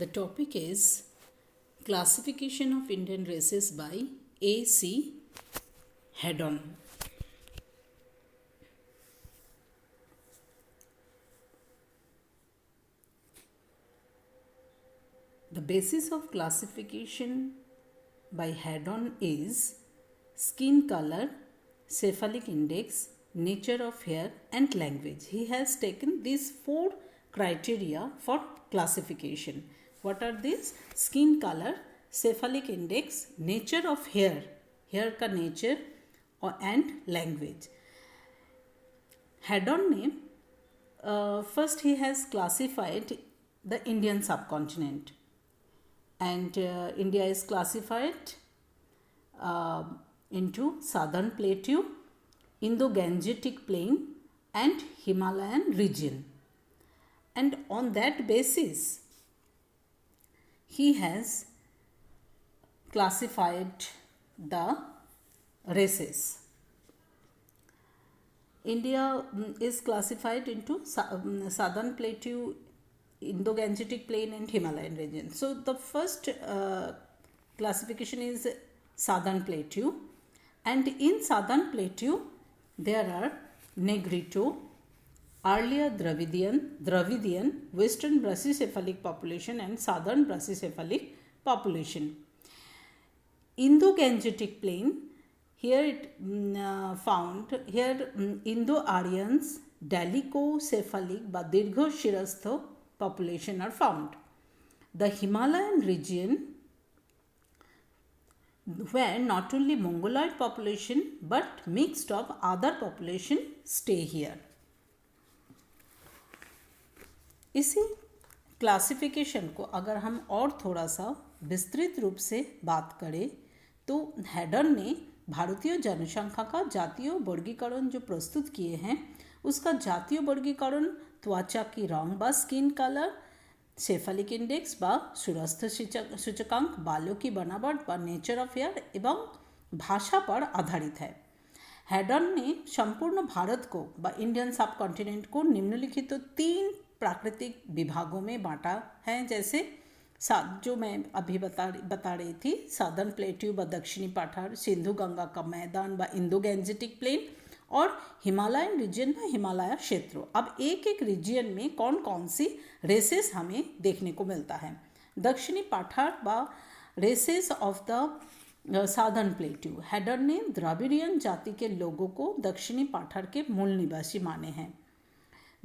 The topic is Classification of Indian Races by A.C. Haddon. The basis of classification by Haddon is skin color, cephalic index, nature of hair, and language. He has taken these four criteria for classification. What are these? Skin color, cephalic index, nature of hair, hair का nature, and language. Haddon ने first he has classified the Indian subcontinent, and India is classified into southern plateau, Indo-Gangetic plain, and Himalayan region. And on that basis, he has classified the races. India is classified into southern plateau, Indo-Gangetic plain, and Himalayan region. So the first classification is southern plateau, and in southern plateau there are Negrito, earlier Dravidian, western brachycephalic population, and southern brachycephalic population. Indo-Gangetic plain, here it found here Indo-Aryans, dolichocephalic বা দীর্ঘ শিরস্থ population are found. The Himalayan region, where not only Mongoloid population but mixed of other population stay here. इसी classification को अगर हम और थोड़ा सा विस्तृत रूप से बात करें तो हैडन ने भारतीय जनसंख्या का जातीय वर्गीकरण जो प्रस्तुत किए हैं उसका जातीय वर्गीकरण त्वचा की रंग बा स्किन कलर, सेफालिक इंडेक्स बा सुरस्थ सूचकांक, बालों की बनावट बा नेचर ऑफ हेयर एवं भाषा पर आधारित है. हैडन ने संपूर्ण भारत को बा इंडियन सब कॉन्टिनेंट को निम्नलिखित 3 प्राकृतिक विभागों में बांटा है. जैसे जो मैं अभी बता रही थी, साउदर्न प्लेट्यू व दक्षिणी पठार, सिंधु गंगा का मैदान व इंडो गैंजेटिक प्लेन, और हिमालयन रीजन व हिमालय क्षेत्रों. अब एक एक रीजन में कौन कौन सी रेसेस हमें देखने को मिलता है. दक्षिणी पठार व races of the southern plateau. Haddon ने द्राविडियन जाति के लोगों को दक्षिणी पठार के मूल निवासी माने हैं.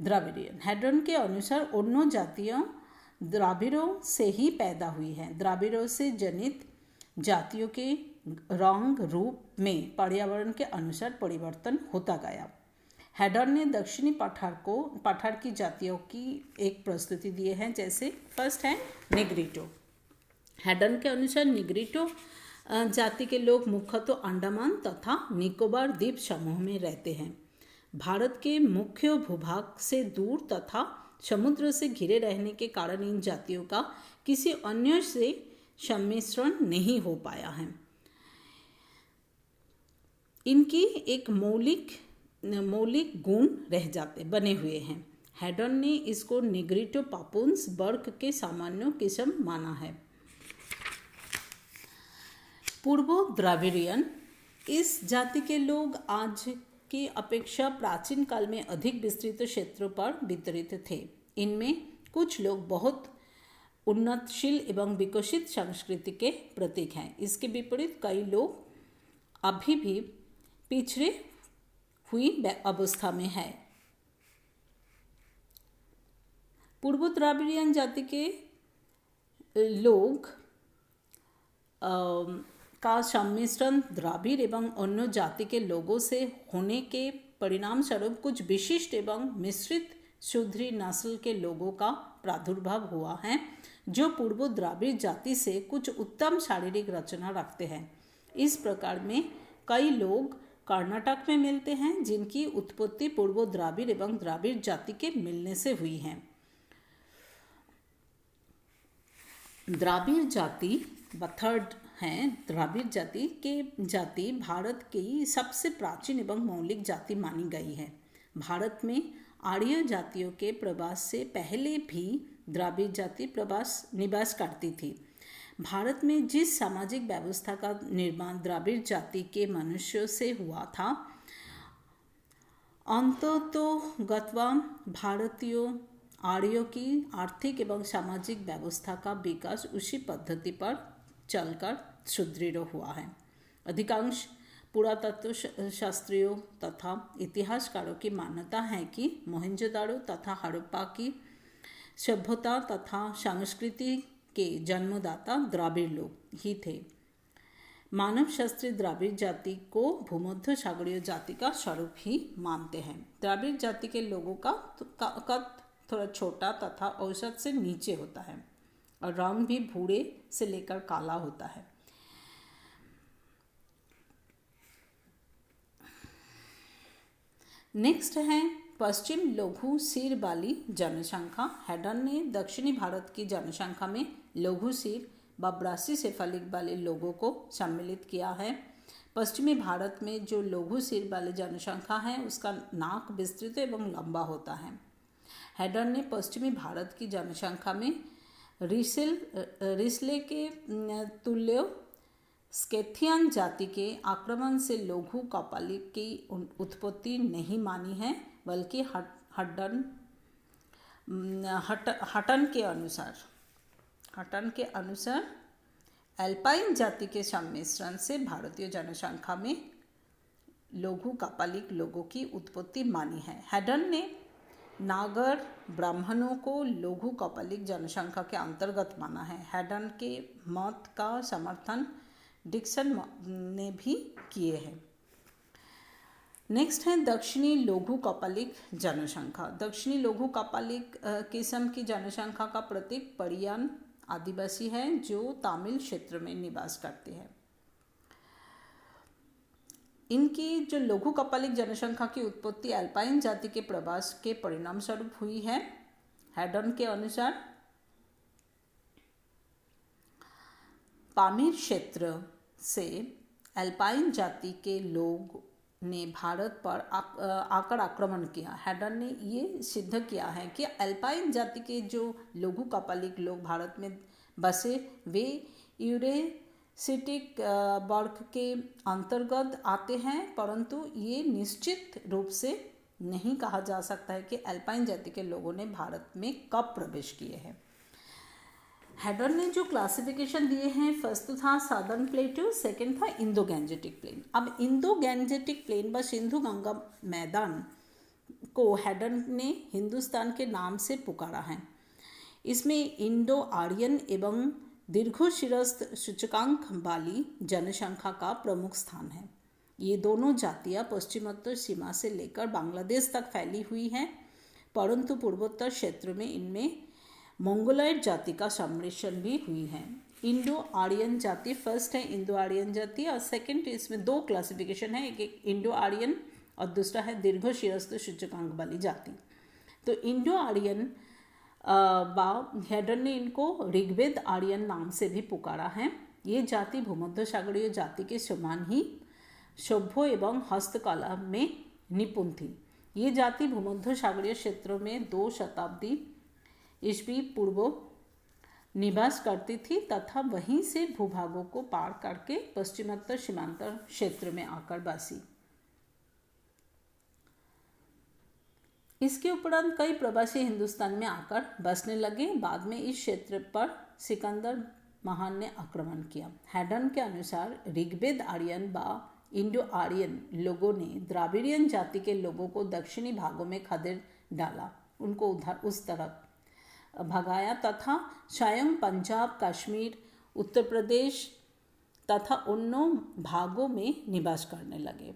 द्राविडियन हैडन के अनुसार अन्य जातियां द्राविड़ों से ही पैदा हुई हैं. द्राविड़ों से जनित जातियों के रंग रूप में पर्यावरण के अनुसार परिवर्तन होता गया. हैडन ने दक्षिणी पठार की जातियों की एक प्रस्तुति दिए हैं. जैसे फर्स्ट है निग्रिटो. हैडन के अनुसार निग्रिटो जाति के लोग मुख्यतः अंडमान तथा निकोबार द्वीप समूह में रहते हैं. भारत के मुख्य भूभाग से दूर तथा समुद्र से घिरे रहने के कारण इन जातियों का किसी अन्य से सम्मिश्रण नहीं हो पाया है. इनकी एक मौलिक गुण बने हुए हैं. हैडन ने इसको निग्रिटो पापुन्स वर्ग के सामान्य किस्म माना है. पूर्व द्राविडियन. इस जाति के लोग आज की अपेक्षा प्राचीन काल में अधिक विस्तृत क्षेत्रों पर वितरित थे. इनमें कुछ लोग बहुत उन्नतशील एवं विकसित संस्कृति के प्रतीक हैं. इसके विपरीत कई लोग अभी भी पिछड़े हुई अवस्था में है. पूर्व द्राविडियन जाति के लोग का सम्मिश्रण द्राविड़ एवं अन्य जाति के लोगों से होने के परिणाम स्वरूप कुछ विशिष्ट एवं मिश्रित शूद्री नस्ल के लोगों का प्रादुर्भाव हुआ है जो पूर्व द्राविड़ जाति से कुछ उत्तम शारीरिक रचना रखते हैं. इस प्रकार में कई लोग कर्नाटक में मिलते हैं जिनकी उत्पत्ति पूर्व द्राविड़ एवं द्राविड़ जाति के मिलने से हुई है. द्राविड़ जाति थर्ड हैं. द्राविड़ जाति भारत की सबसे प्राचीन एवं मौलिक जाति मानी गई है. भारत में आर्य जातियों के प्रवास से पहले भी द्राविड़ जाति निवास करती थी। भारत में जिस सामाजिक व्यवस्था का निर्माण द्राविड़ जाति के मनुष्यों से हुआ था, अंततोगत्वा भारतीयों आर्यों की आर्थिक एवं सामाजिक व्यवस्था का विकास उसी पद्धति पर चलकर सुदृढ़ हुआ है। अधिकांश पुरातत्व शास्त्रियों तथा इतिहासकारों की मान्यता है कि मोहनजोदाड़ो तथा हड़प्पा की सभ्यता तथा संस्कृति के जन्मदाता द्राविड़ लोग ही थे। मानव शास्त्री द्राविड़ जाति को भूमध्य सागरीय जाति का स्वरूप ही मानते हैं। द्राविड़ जाति के लोगों का कद थोड़ा छोटा तथा औसत से नीचे होता है और रंग भी भूरे से लेकर काला होता है। नेक्स्ट है पश्चिम लघु सिर वाली जनसंख्या। हेडन ने दक्षिणी भारत की जनसंख्या में लघु सिर व ब्रासिसेफलिक वाले लोगों को सम्मिलित किया है। पश्चिमी भारत में जो लघु सिर वाली जनसंख्या है उसका नाक विस्तृत एवं लंबा होता है। हेडन ने पश्चिमी भारत की जनसंख्या में रिसले के तुल्य स्केथियन जाति के आक्रमण से लघु कपाली की उत्पत्ति नहीं मानी है, बल्कि हटन के अनुसार एल्पाइन जाति के सम्मिश्रण से भारतीय जनसंख्या में लघु कपालिक लोगों की उत्पत्ति मानी है। हेडन ने नागर ब्राह्मणों को लघु कपालिक जनसंख्या के अंतर्गत माना है। हेडन के मत का समर्थन डिक्सन ने भी किए हैं। नेक्स्ट है दक्षिणी लघु कपालिक जनसंख्या। दक्षिणी लघु कपालिक किस्म की जनसंख्या का प्रतीक परियान आदिवासी है जो तमिल क्षेत्र में निवास करते हैं। इनकी जो लघु कपालिक जनसंख्या की उत्पत्ति अल्पाइन जाति के प्रवास के परिणाम स्वरूप हुई है। हेडन के अनुसार पामीर क्षेत्र से अल्पाइन जाति के लोग ने भारत पर आकर आक्रमण किया। हेडन ने ये सिद्ध किया है कि अल्पाइन जाति के जो लघु कपालिक लोग भारत में बसे वे यूरेसिटिक वर्ग के अंतर्गत आते हैं, परंतु ये निश्चित रूप से नहीं कहा जा सकता है कि अल्पाइन जाति के लोगों ने भारत में कब प्रवेश किए हैं। हेडन ने जो क्लासिफिकेशन दिए हैं, फर्स्ट था सादर्न प्लेटू, सेकंड था इंडो गैंजेटिक प्लेन। अब इंडो गैंजेटिक प्लेन व सिंधु गंगा मैदान को हेडन ने हिंदुस्तान के नाम से पुकारा है। इसमें इंडो आर्यन एवं दीर्घशिरस्थ सूचकांक वाली जनसंख्या का प्रमुख स्थान है। ये दोनों जातियां पश्चिमोत्तर सीमा से लेकर बांग्लादेश तक फैली हुई हैं, परंतु पूर्वोत्तर क्षेत्र में इनमें मंगोलॉयड जाति का सम्मिश्रण भी हुई है। इंडो आर्यन जाति फर्स्ट है, इंडो आर्यन जाति, और सेकंड इसमें दो क्लासिफिकेशन है, एक इंडो आर्यन और दूसरा है दीर्घशिरस्थ सूचकांक वाली जाति। तो इंडो आर्यन हेडन ने इनको ऋग्वेद आर्यन नाम से भी पुकारा है। ये जाति भूमध्य सागरीय जाति के समान ही सभ्य एवं हस्तकला में निपुण थी। ये जाति भूमध्य सागरीय क्षेत्रों में 2 शताब्दी ईस्वी पूर्व निवास करती थी तथा वहीं से भूभागों को पार करके पश्चिमोत्तर सीमांतर क्षेत्र में आकर बसी। इसके उपरांत कई प्रवासी हिंदुस्तान में आकर बसने लगे। बाद में इस क्षेत्र पर सिकंदर महान ने आक्रमण किया। हेडन के अनुसार ऋग्वेद आर्यन व इंडो आर्यन लोगों ने द्राविडियन जाति के लोगों को दक्षिणी भागों में खदेड़ डाला, उनको उधर उस तरफ भगाया तथा स्वयं पंजाब, कश्मीर, उत्तर प्रदेश तथा उन भागों में निवास करने लगे।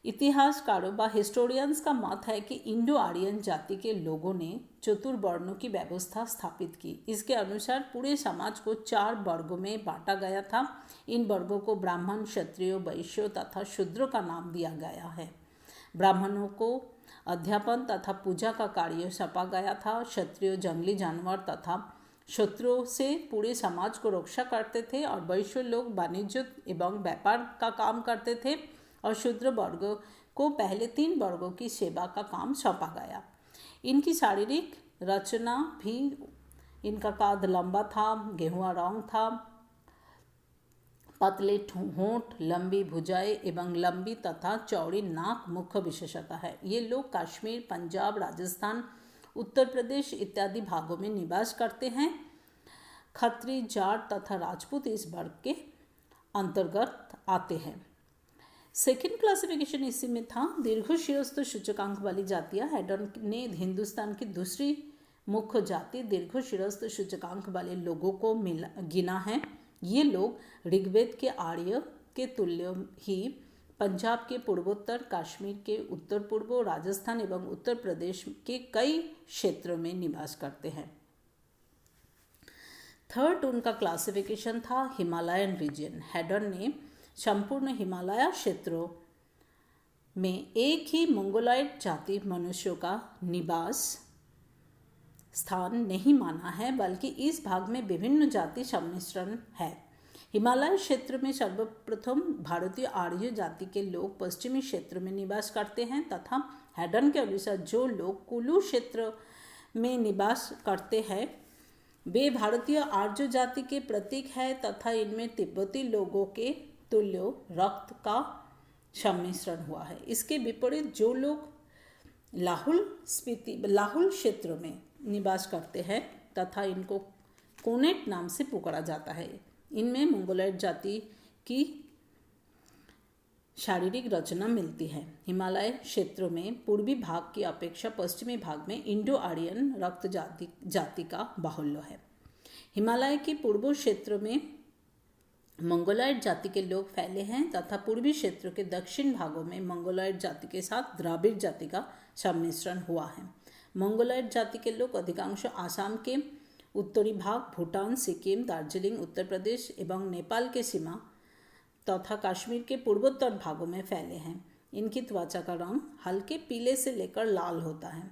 इतिहासकारों व हिस्टोरियंस का मत है कि इंडो आर्यन जाति के लोगों ने चतुर्वर्णों की व्यवस्था स्थापित की। इसके अनुसार पूरे समाज को 4 वर्गों में बांटा गया था। इन वर्गों को ब्राह्मण, क्षत्रिय, वैश्य तथा शूद्र का नाम दिया गया है। ब्राह्मणों को अध्यापन तथा पूजा का कार्य सौंपा गया था। क्षत्रिय जंगली जानवर तथा शत्रुओं से पूरे समाज को रक्षा करते थे और वैश्य लोग वाणिज्य एवं व्यापार का काम करते थे और शूद्र वर्ग को पहले 3 वर्गों की सेवा का काम सौंपा गया। इनकी शारीरिक रचना भी, इनका कद लंबा था, गेहुआ रंग था, पतले होंठ, लंबी भुजाएं एवं लंबी तथा चौड़ी नाक मुख्य विशेषता है। ये लोग कश्मीर, पंजाब, राजस्थान, उत्तर प्रदेश इत्यादि भागों में निवास करते हैं। खत्री, जाट तथा राजपूत इस वर्ग के अंतर्गत आते हैं। सेकेंड क्लासिफिकेशन इसी में था। दीर्घ शिरस्त्र सूचकांक वाली जातियां। हेडन ने हिंदुस्तान की दूसरी मुख्य जाति दीर्घ शिरस्त्र सूचकांक वाले लोगों को गिना है। ये लोग ऋग्वेद के आर्य के तुल्य ही पंजाब के पूर्वोत्तर, कश्मीर के उत्तर पूर्व, राजस्थान एवं उत्तर प्रदेश के कई क्षेत्रों में निवास करते हैं। थर्ड उनका क्लासिफिकेशन था हिमालयन रीजन। हेडन ने संपूर्ण हिमालय क्षेत्रों में एक ही मंगोलॉयड जाति मनुष्यों का निवास स्थान नहीं माना है, बल्कि इस भाग में विभिन्न जाति सम्मिश्रण है। हिमालय क्षेत्र में सर्वप्रथम भारतीय आर्य जाति के लोग पश्चिमी क्षेत्र में निवास करते हैं तथा हेडन के अनुसार जो लोग कुलू क्षेत्र में निवास करते हैं वे भारतीय आर्य जाति के प्रतीक है तथा इनमें तिब्बती लोगों के तुल्य रक्त का सम्मिश्रण हुआ है। इसके विपरीत जो लोग लाहुल क्षेत्र में निवास करते हैं तथा इनको कोनेट नाम से पुकारा जाता है, इनमें मंगोलॉयड जाति की शारीरिक रचना मिलती है। हिमालय क्षेत्रों में पूर्वी भाग की अपेक्षा पश्चिमी भाग में इंडो आर्यन रक्त जाति का बाहुल्य है। हिमालय के पूर्व क्षेत्र में मंगोलॉयड जाति के लोग फैले हैं तथा पूर्वी क्षेत्र के दक्षिण भागों में मंगोलॉयड जाति के साथ द्राविड़ जाति का सम्मिश्रण हुआ है। मंगोलॉयड जाति के लोग अधिकांश आसाम के उत्तरी भाग, भूटान, सिक्किम, दार्जिलिंग, उत्तर प्रदेश एवं नेपाल के सीमा तथा कश्मीर के पूर्वोत्तर भागों में फैले हैं। इनकी त्वचा का रंग हल्के पीले से लेकर लाल होता है,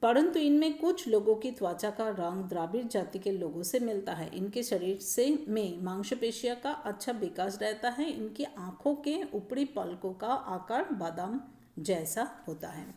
परंतु इनमें कुछ लोगों की त्वचा का रंग द्राविड़ जाति के लोगों से मिलता है। इनके शरीर में मांसपेशियों का अच्छा विकास रहता है। इनकी आंखों के ऊपरी पलकों का आकार बादाम जैसा होता है।